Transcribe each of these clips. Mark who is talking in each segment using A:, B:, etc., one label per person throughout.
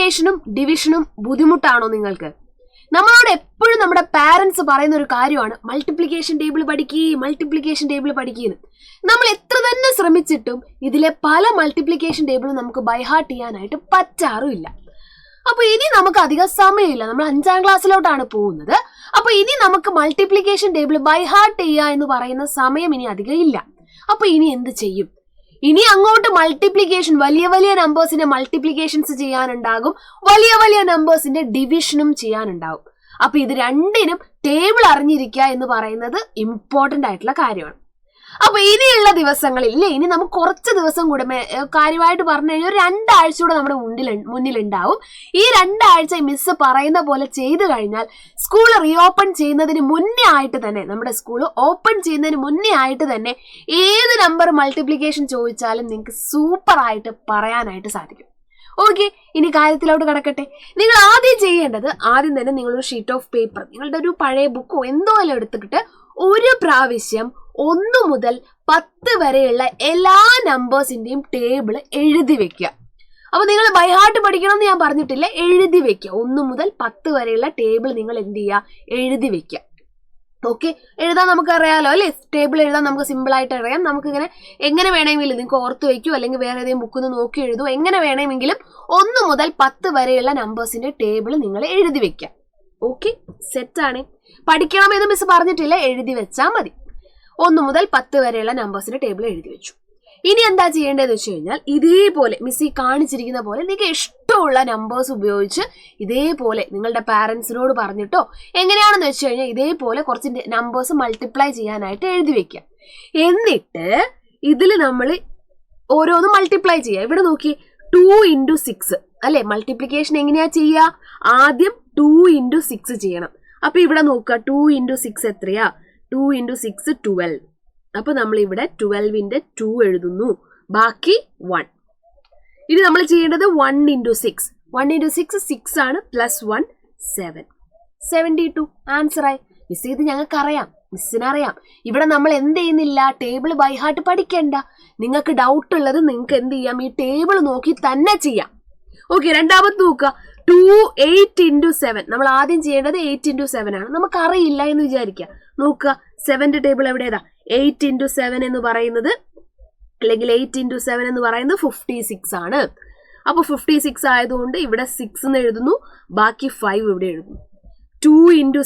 A: മൾട്ടിപ്ലിക്കേഷനും ഡിവിഷനും ബുദ്ധിമുട്ടാണോ നിങ്ങൾക്ക്? നമ്മളോട് എപ്പോഴും നമ്മുടെ പാരന്റ്സ് പറയുന്ന ഒരു കാര്യമാണ് മൾട്ടിപ്ലിക്കേഷൻ ടേബിൾ പഠിക്കുകയെന്ന്. നമ്മൾ എത്ര തന്നെ ശ്രമിച്ചിട്ടും ഇതിലെ പല മൾട്ടിപ്ലിക്കേഷൻ ടേബിളും നമുക്ക് ബൈഹാർട്ട് ചെയ്യാനായിട്ട് പറ്റാറുമില്ല. അപ്പൊ ഇനി നമുക്ക് അധികം സമയമില്ല, നമ്മൾ 5ാം ക്ലാസ്സിലോട്ടാണ് പോകുന്നത്. അപ്പൊ ഇനി നമുക്ക് മൾട്ടിപ്ലിക്കേഷൻ ടേബിൾ ബൈഹാർട്ട് ചെയ്യുക എന്ന് പറയുന്ന സമയം ഇനി അധികം ഇല്ല. അപ്പൊ ഇനി എന്ത് ചെയ്യും? ഇനി അങ്ങോട്ട് മൾട്ടിപ്ലിക്കേഷൻ, വലിയ വലിയ നമ്പേഴ്സിന്റെ മൾട്ടിപ്ലിക്കേഷൻസ് ചെയ്യാനുണ്ടാകും, വലിയ വലിയ നമ്പേഴ്സിന്റെ ഡിവിഷനും ചെയ്യാനുണ്ടാകും. അപ്പൊ ഇത് രണ്ടിനും ടേബിൾ അറിഞ്ഞിരിക്കുക എന്ന് പറയുന്നത് ഇമ്പോർട്ടന്റ് ആയിട്ടുള്ള കാര്യമാണ്. അപ്പൊ ഇനിയുള്ള ദിവസങ്ങളിൽ ഇനി നമുക്ക് കുറച്ച് ദിവസം കൂടെ കാര്യമായിട്ട് പറഞ്ഞു കഴിഞ്ഞാൽ ഒരു 2 ആഴ്ച കൂടെ നമ്മുടെ മുന്നിലുണ്ടാവും. ഈ 2 ആഴ്ച മിസ് പറയുന്ന പോലെ ചെയ്തു കഴിഞ്ഞാൽ സ്കൂൾ റീഓപ്പൺ ചെയ്യുന്നതിന് മുന്നേ ആയിട്ട് തന്നെ, നമ്മുടെ സ്കൂൾ ഓപ്പൺ ചെയ്യുന്നതിന് മുന്നേ ആയിട്ട് തന്നെ ഏത് നമ്പർ മൾട്ടിപ്ലിക്കേഷൻ ചോദിച്ചാലും നിങ്ങൾക്ക് സൂപ്പർ ആയിട്ട് പറയാനായിട്ട് സാധിക്കും. ഓക്കെ, ഇനി കാര്യത്തിലോട്ട് കടക്കട്ടെ. നിങ്ങൾ ആദ്യം ചെയ്യേണ്ടത്, ആദ്യം തന്നെ നിങ്ങളൊരു ഷീറ്റ് ഓഫ് പേപ്പർ, നിങ്ങളുടെ ഒരു പഴയ ബുക്കോ എന്തോ എല്ലാം എടുത്തിട്ട് ഒരു പ്രാവശ്യം 1 മുതൽ 10 വരെയുള്ള എല്ലാ നമ്പേഴ്സിന്റെയും ടേബിൾ എഴുതി വെക്കുക. അപ്പൊ നിങ്ങൾ ബൈഹാർട്ട് പഠിക്കണം എന്ന് ഞാൻ പറഞ്ഞിട്ടില്ല, എഴുതി വെക്കുക. 1 മുതൽ 10 വരെയുള്ള ടേബിൾ നിങ്ങൾ എന്ത് ചെയ്യുക, എഴുതി വെക്കുക. ഓക്കെ, എഴുതാൻ നമുക്ക് അറിയാലോ അല്ലേ? ടേബിൾ എഴുതാൻ നമുക്ക് സിമ്പിൾ ആയിട്ട് അറിയാം. നമുക്ക് ഇങ്ങനെ എങ്ങനെ വേണമെങ്കിലും നിങ്ങൾക്ക് ഓർത്ത് വയ്ക്കൂ, അല്ലെങ്കിൽ വേറെ ഏതെങ്കിലും ബുക്കിൽ നിന്ന് നോക്കി എഴുതൂ. എങ്ങനെ വേണമെങ്കിലും 1 മുതൽ 10 വരെയുള്ള നമ്പേഴ്സിന്റെ ടേബിൾ നിങ്ങൾ എഴുതി വെക്കുക. ഓക്കെ, സെറ്റാണ്. പഠിക്കണമെന്ന് മിസ് പറഞ്ഞിട്ടില്ല, എഴുതി വെച്ചാൽ മതി. 1 മുതൽ 10 വരെയുള്ള നമ്പേഴ്സിന്റെ ടേബിൾ എഴുതി വെച്ചു. ഇനി എന്താ ചെയ്യേണ്ടതെന്ന് വെച്ച് കഴിഞ്ഞാൽ ഇതേപോലെ മിസ് ഈ കാണിച്ചിരിക്കുന്ന പോലെ നിങ്ങൾക്ക് ഇഷ്ടമുള്ള നമ്പേഴ്സ് ഉപയോഗിച്ച് ഇതേപോലെ നിങ്ങളുടെ പാരന്റ്സിനോട് പറഞ്ഞിട്ടോ എങ്ങനെയാണെന്ന് വെച്ച് കഴിഞ്ഞാൽ ഇതേപോലെ കുറച്ച് നമ്പേഴ്സ് മൾട്ടിപ്ലൈ ചെയ്യാനായിട്ട് എഴുതി വെക്കുക. എന്നിട്ട് ഇതിൽ നമ്മൾ ഓരോന്ന് മൾട്ടിപ്ലൈ ചെയ്യുക. ഇവിടെ നോക്കി 2 into 6 അല്ലെ? മൾട്ടിപ്ലിക്കേഷൻ എങ്ങനെയാ ചെയ്യുക? ആദ്യം 2 into 6 ചെയ്യണം. അപ്പൊ ഇവിടെ നോക്കുക, 2 into 6 എത്രയാ? 2 into 6 12. അപ്പൊ നമ്മൾ ഇവിടെ 12ന്റെ 2 എഴുതുന്നു, ബാക്കി 1. ഇനി നമ്മൾ ചെയ്യേണ്ടത് 1 into 6. 1 into 6 6 ആണ്, പ്ലസ് 1 7. 72 ആൻസർ ആയി. മിസ് ഇത് ഞങ്ങൾക്ക് അറിയാം, മിസ്സിനറിയാം. ഇവിടെ നമ്മൾ എന്ത് ചെയ്യുന്നില്ല, ടേബിൾ ബൈഹാർട്ട് പഠിക്കണ്ട. നിങ്ങൾക്ക് ഡൗട്ട് ഉള്ളത് നിങ്ങൾക്ക് എന്ത് ചെയ്യാം, ഈ ടേബിൾ നോക്കി തന്നെ ചെയ്യാം. ഓക്കെ, രണ്ടാമത് നോക്കുക, 8 into 7. നമ്മൾ ആദ്യം ചെയ്യേണ്ടത് 8 into 7 ആണ്. നമുക്ക് അറിയില്ല എന്ന് വിചാരിക്കുക. നോക്കുക, 7ന്റെ ടേബിൾ എവിടെയാ? 8 into 7 എന്ന് പറയുന്നത്, അല്ലെങ്കിൽ 8 into 7 എന്ന് പറയുന്നത് 56 ആണ്. അപ്പൊ 56 ആയതുകൊണ്ട് ഇവിടെ 6 എന്ന് എഴുതുന്നു, ബാക്കി 5 ഇവിടെ എഴുതുന്നു. 2 into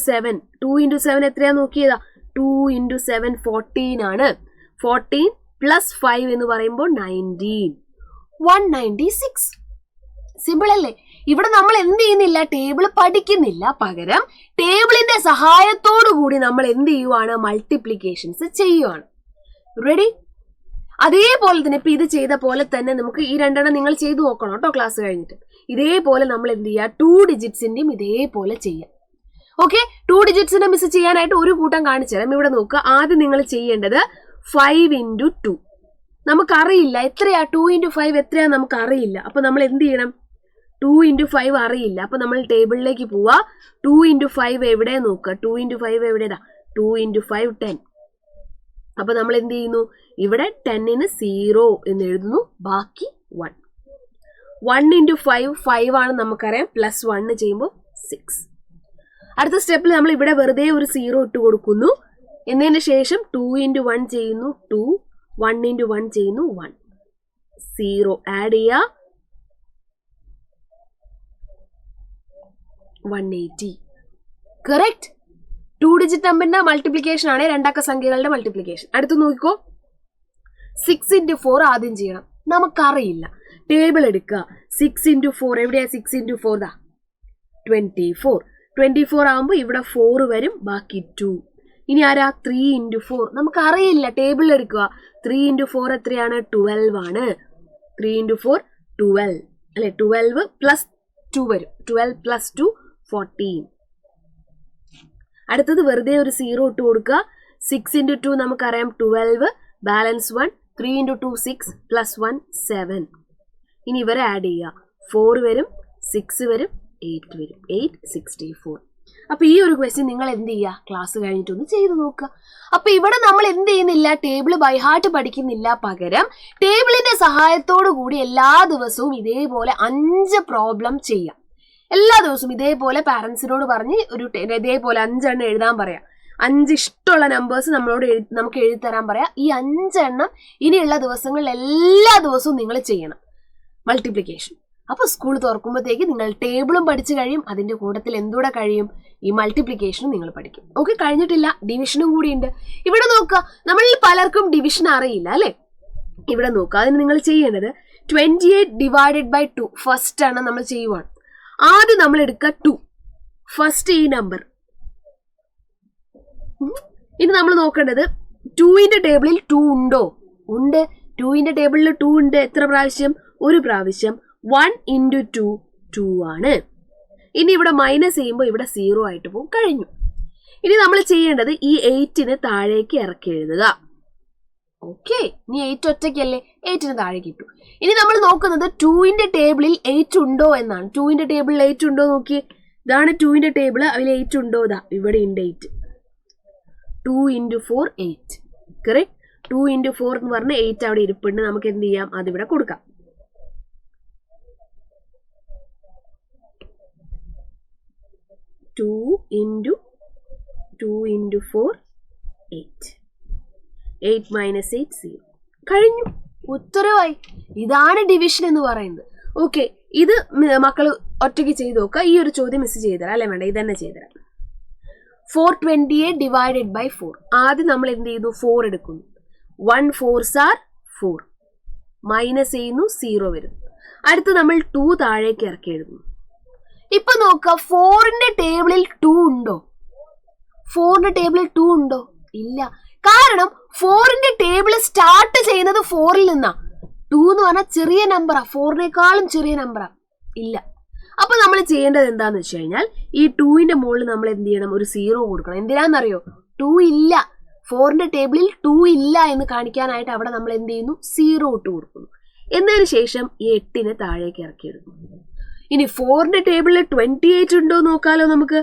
A: 7 എത്രയാ നോക്കിയതാ? 2 into 7 14 ആണ്. 14 പ്ലസ് 5 എന്ന് പറയുമ്പോൾ 19. 196. സിമ്പിൾ അല്ലേ? ഇവിടെ നമ്മൾ എന്ത് ചെയ്യുന്നില്ല, ടേബിൾ പഠിക്കുന്നില്ല, പകരം ടേബിളിന്റെ സഹായത്തോടു കൂടി നമ്മൾ എന്ത് ചെയ്യുവാണ്, മൾട്ടിപ്ലിക്കേഷൻസ് ചെയ്യുവാണ്. റെഡി? അതേപോലെ തന്നെ ഇപ്പൊ ഇത് ചെയ്ത പോലെ തന്നെ നമുക്ക് ഈ 2 നിങ്ങൾ ചെയ്തു നോക്കണം കേട്ടോ ക്ലാസ് കഴിഞ്ഞിട്ട്. ഇതേപോലെ നമ്മൾ എന്ത് ചെയ്യുക, 2 ഡിജിറ്റ്സിന്റെയും ഇതേപോലെ ചെയ്യാം. ഓക്കെ, 2 ഡിജിറ്റ്സിന്റെ മിസ് ചെയ്യാനായിട്ട് ഒരു കൂട്ടം കാണിച്ചു തരാം. ഇവിടെ നോക്കുക, ആദ്യം നിങ്ങൾ ചെയ്യേണ്ടത് 5 into 2. നമുക്കറിയില്ല എത്രയാ 2 into 5 എത്രയാ നമുക്ക് അറിയില്ല. അപ്പൊ നമ്മൾ എന്ത് ചെയ്യണം, 2 into 5 അറിയില്ല. അപ്പൊ നമ്മൾ ടേബിളിലേക്ക് പോവാ. 2 into 5 എവിടെ നോക്കുക, 2 into 5 എവിടെയാ? 2 into 5 10. അപ്പൊ നമ്മൾ എന്ത് ചെയ്യുന്നു, ഇവിടെ 10ന് 0 എന്ന് എഴുതുന്നു, ബാക്കി 1. 1 into 5 ആണ് നമുക്കറിയാം, പ്ലസ് 1 ചെയ്യുമ്പോൾ 6. അടുത്ത സ്റ്റെപ്പിൽ നമ്മൾ ഇവിടെ വെറുതെ ഒരു 0 ഇട്ട് കൊടുക്കുന്നു. എന്നതിന് ശേഷം 2 into 1 ചെയ്യുന്നു 2, 1 into 1 ചെയ്യുന്നു 1, 0 ആഡ് ചെയ്യുക, 180. കറക്റ്റ്. 2 ഡിജിറ്റ് നമ്പറിന്റെ മൾട്ടിപ്ലിക്കേഷൻ ആണ്, 2 അക്ക സംഖ്യകളുടെ മൾട്ടിപ്ലിക്കേഷൻ. അടുത്ത് നോക്കിക്കോ, 6 into 4 ആദ്യം ചെയ്യണം. നമുക്കറിയില്ല, ടേബിൾ എടുക്കുക. 6 into 4 എവിടെയാ? 6 into 4 24. 24 ആകുമ്പോൾ ഇവിടെ 4 വരും, ബാക്കി 2. ഇനി ആരാ? 3 into 4 നമുക്കറിയില്ല, ടേബിൾ എടുക്കുക. 3 into 4 എത്രയാണ്? 12 ആണ്. 3 into 4 12 അല്ലെ? 12 പ്ലസ് 2 വരും, 12 പ്ലസ് 2 14. അടുത്തത് വെറുതെ ഒരു 0 ഇട്ട് കൊടുക്കുക. 6 into 2 നമുക്കറിയാം 12, ബാലൻസ് 1. 3 into 2 6 plus 1 7. ഇനി ഇവരെ ആഡ് ചെയ്യുക. 4 വരും, 6 വരും, 8 വരും, 8 64. അപ്പൊ ഈ ഒരു ക്വസ്റ്റ്യൻ നിങ്ങൾ എന്ത് ചെയ്യുക, ക്ലാസ് കഴിഞ്ഞിട്ടൊന്ന് ചെയ്ത് നോക്കുക. അപ്പൊ ഇവിടെ നമ്മൾ എന്ത് ചെയ്യുന്നില്ല, ടേബിൾ ബൈഹാർട്ട് പഠിക്കുന്നില്ല, പകരം ടേബിളിന്റെ സഹായത്തോടു കൂടി എല്ലാ ദിവസവും ഇതേപോലെ 5 പ്രോബ്ലം ചെയ്യാം. എല്ലാ ദിവസവും ഇതേപോലെ പാരന്റ്സിനോട് പറഞ്ഞ് ഇതേപോലെ 5 എണ്ണം എഴുതാൻ പറയാം. 5 ഇഷ്ടമുള്ള നമ്പേഴ്സ് നമുക്ക് എഴുതി തരാൻ പറയാം. ഈ 5 എണ്ണം ഇനിയുള്ള ദിവസങ്ങളിൽ എല്ലാ ദിവസവും നിങ്ങൾ ചെയ്യണം മൾട്ടിപ്ലിക്കേഷൻ. അപ്പൊ സ്കൂൾ തുറക്കുമ്പോഴത്തേക്ക് നിങ്ങൾ ടേബിളും പഠിച്ചു കഴിയും, അതിന്റെ കൂട്ടത്തിൽ എന്തൂടെ കഴിയും, ഈ മൾട്ടിപ്ലിക്കേഷനും നിങ്ങൾ പഠിക്കും. ഓക്കെ, കഴിഞ്ഞിട്ടില്ല, ഡിവിഷനും കൂടി ഉണ്ട്. ഇവിടെ നോക്കുക, നമ്മളിൽ പലർക്കും ഡിവിഷൻ അറിയില്ല അല്ലെ. ഇവിടെ നോക്കുക, അതിന് നിങ്ങൾ ചെയ്യേണ്ടത് 28 ഡിവൈഡഡ് ബൈ 2 ഫസ്റ്റ് ആണ് നമ്മൾ ചെയ്യുവാണ്. ആദ്യം നമ്മൾ എടുക്കുക 2, ഫസ്റ്റ് ഈ നമ്പർ. ഇനി നമ്മൾ നോക്കേണ്ടത് 2ന്റെ ടേബിളിൽ 2 ഉണ്ടോ? ഉണ്ട്. 2ന്റെ ടേബിളിൽ 2 ഉണ്ട്. എത്ര പ്രാവശ്യം? ഒരു പ്രാവശ്യം. 1 into 2 2 ആണ്. ഇനി ഇവിടെ മൈനസ് ചെയ്യുമ്പോൾ ഇവിടെ 0 ആയിട്ട് പോകും. കഴിഞ്ഞു. ഇനി നമ്മൾ ചെയ്യേണ്ടത് ഈ 8ന് താഴേക്ക് ഇറക്കി എഴുതുക. ഓക്കെ, ഇനി 8 ഒറ്റയ്ക്കല്ലേ, 8ന് താഴേക്ക് ഇട്ടു. ഇനി നമ്മൾ നോക്കുന്നത് 2ന്റെ ടേബിളിൽ 8 ഉണ്ടോ എന്നാണ്. 2ന്റെ ടേബിളിൽ 8 ഉണ്ടോ നോക്കിയേ. ഇതാണ് 2ന്റെ ടേബിൾ. അതിൽ 8 ഉണ്ടോ? ഇതാ ഇവിടെ ഉണ്ട് 8. 2 into 4 8. കറക്റ്റ്. 2 into 4 എന്ന് പറഞ്ഞ 8 അവിടെ ഇരിപ്പുണ്ട്. നമുക്ക് എന്ത് ചെയ്യാം, അതിവിടെ കൊടുക്കാം. 2 into 4 8. 8 minus 8 0. കഴിഞ്ഞു, ഉത്തരവായി. ഇതാണ് ഡിവിഷൻ എന്ന് പറയുന്നത്. ഓക്കെ, ഇത് മക്കൾ ഒറ്റയ്ക്ക് ചെയ്ത് നോക്കുക. ഈ ഒരു ചോദ്യം മിസ് ചെയ്തരാം അല്ലെ, വേണ്ട, ഇതന്നെ ചെയ്തരാം. 428 ഡിവൈഡഡ് ബൈ 4. ആദ്യം നമ്മൾ എന്ത് ചെയ്തു, 4 എടുക്കുന്നു. 1 4s are 4. മൈനസ് ചെയ്യുന്നു, 0 വരും. അടുത്ത് നമ്മൾ 2 താഴേക്ക് ഇറക്കി എഴുതുന്നു. ഇപ്പൊ നോക്കുക, 4ന്റെ ടേബിളിൽ 2 ഉണ്ടോ? 4ന്റെ ടേബിളിൽ 2 ഉണ്ടോ? ഇല്ല. കാരണം 4ന്റെ ടേബിൾ സ്റ്റാർട്ട് ചെയ്യുന്നത് 4ൽ നിന്നാ. 2 എന്ന് പറഞ്ഞാൽ ചെറിയ നമ്പറാ, 4നേക്കാളും ചെറിയ നമ്പറാ. ഇല്ല. അപ്പൊ നമ്മൾ ചെയ്യേണ്ടത് എന്താന്ന് വെച്ച് കഴിഞ്ഞാൽ, ഈ 2ന്റെ മുകളിൽ നമ്മൾ എന്ത് ചെയ്യണം, ഒരു 0 കൊടുക്കണം. എന്തിനാന്നറിയോ? 2 ഇല്ല, 4ന്റെ ടേബിളിൽ 2 ഇല്ല എന്ന് കാണിക്കാനായിട്ട് അവിടെ നമ്മൾ എന്ത് ചെയ്യുന്നു, 0 ഇട്ട് കൊടുക്കുന്നു. എന്നതിന് ശേഷം ഈ 8നെ താഴേക്ക് ഇറക്കി എടുക്കുന്നു. ഇനി 4ന്റെ ടേബിളിൽ 28 ഉണ്ടോ നോക്കാലോ നമുക്ക്.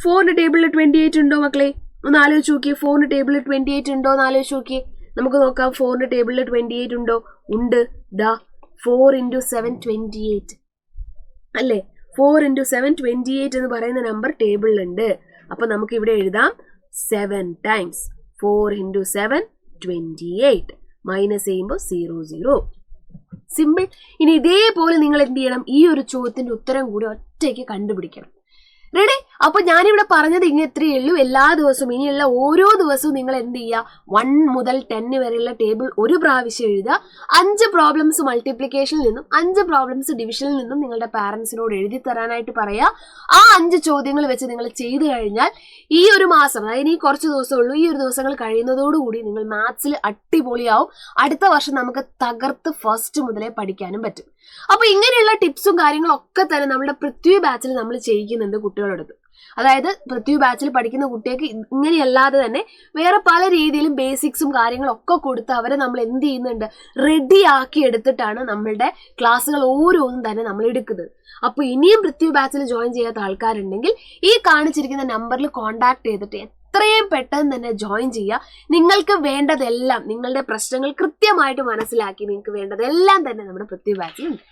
A: 4ന്റെ ടേബിളിൽ 28 ഉണ്ടോ മക്കളെ? ഒന്ന് ആലോചിച്ച് നോക്കിയേ. 4ന്റെ ടേബിളിൽ 28 ഉണ്ടോ എന്ന് ആലോചിച്ച് നോക്കിയേ. നമുക്ക് നോക്കാം, 4ന്റെ ടേബിളിൽ 28 ഉണ്ടോ? ഉണ്ട്. ദാ 4 into 7 28 അല്ലേ. 4 into 7 28 എന്ന് പറയുന്ന നമ്പർ ടേബിളിലുണ്ട്. അപ്പൊ നമുക്ക് ഇവിടെ എഴുതാം 7 times 4 into 7 28. മൈനസ് ചെയ്യുമ്പോൾ 0 0. സിമ്പിൾ. ഇനി ഇതേപോലെ നിങ്ങൾ എന്ത് ചെയ്യണം, ഈ ഒരു ചോദ്യത്തിന്റെ ഉത്തരം കൂടി ഒറ്റയ്ക്ക് കണ്ടുപിടിക്കണം. റെഡി? അപ്പൊ ഞാനിവിടെ പറഞ്ഞത് ഇത്രയേ ഉള്ളൂ. എല്ലാ ദിവസവും ഇനിയുള്ള ഓരോ ദിവസവും നിങ്ങൾ എന്ത് ചെയ്യുക, 1 മുതൽ 10 വരെയുള്ള ടേബിൾ ഒരു പ്രാവശ്യം എഴുതുക. 5 പ്രോബ്ലംസ് മൾട്ടിപ്ലിക്കേഷനിൽ നിന്നും 5 പ്രോബ്ലംസ് ഡിവിഷനിൽ നിന്നും നിങ്ങളുടെ പാരന്റ്സിനോട് എഴുതി തരാനായിട്ട് പറയുക. ആ 5 ചോദ്യങ്ങൾ വെച്ച് നിങ്ങൾ ചെയ്തു കഴിഞ്ഞാൽ ഈ ഒരു മാസം, അതായത് ഈ കുറച്ച് ദിവസമുള്ളൂ, ഈ ഒരു ദിവസങ്ങൾ കഴിയുന്നതോടുകൂടി നിങ്ങൾ മാത്സിൽ അടിപൊളിയാവും. അടുത്ത വർഷം നമുക്ക് തകർത്ത് ഫസ്റ്റ് മുതലേ പഠിക്കാനും പറ്റും. അപ്പൊ ഇങ്ങനെയുള്ള ടിപ്സും കാര്യങ്ങളൊക്കെ തന്നെ നമ്മുടെ പൃഥ്വി ബാച്ചിൽ നമ്മൾ ചെയ്യിക്കുന്നുണ്ട് കുട്ടികളെടുത്ത്. അതായത് പൃഥ്വി ബാച്ചിൽ പഠിക്കുന്ന കുട്ടികൾക്ക് ഇങ്ങനെയല്ലാതെ തന്നെ വേറെ പല രീതിയിലും ബേസിക്സും കാര്യങ്ങളൊക്കെ കൊടുത്ത് അവരെ നമ്മൾ എന്ത് ചെയ്യുന്നുണ്ട്, റെഡി ആക്കി എടുത്തിട്ടാണ് നമ്മളുടെ ക്ലാസ്സുകൾ ഓരോന്നും തന്നെ നമ്മൾ എടുക്കുന്നത്. അപ്പൊ ഇനിയും പൃഥ്വി ബാച്ചിൽ ജോയിൻ ചെയ്യാത്ത ആൾക്കാരുണ്ടെങ്കിൽ ഈ കാണിച്ചിരിക്കുന്ന നമ്പറിൽ കോൺടാക്ട് ചെയ്തിട്ട് എത്രയും പെട്ടെന്ന് തന്നെ ജോയിൻ ചെയ്യുക. നിങ്ങൾക്ക് വേണ്ടതെല്ലാം, നിങ്ങളുടെ പ്രശ്നങ്ങൾ കൃത്യമായിട്ട് മനസ്സിലാക്കി നിങ്ങൾക്ക് വേണ്ടതെല്ലാം തന്നെ നമ്മുടെ പൃഥ്വി ബാച്ചിലുണ്ട്.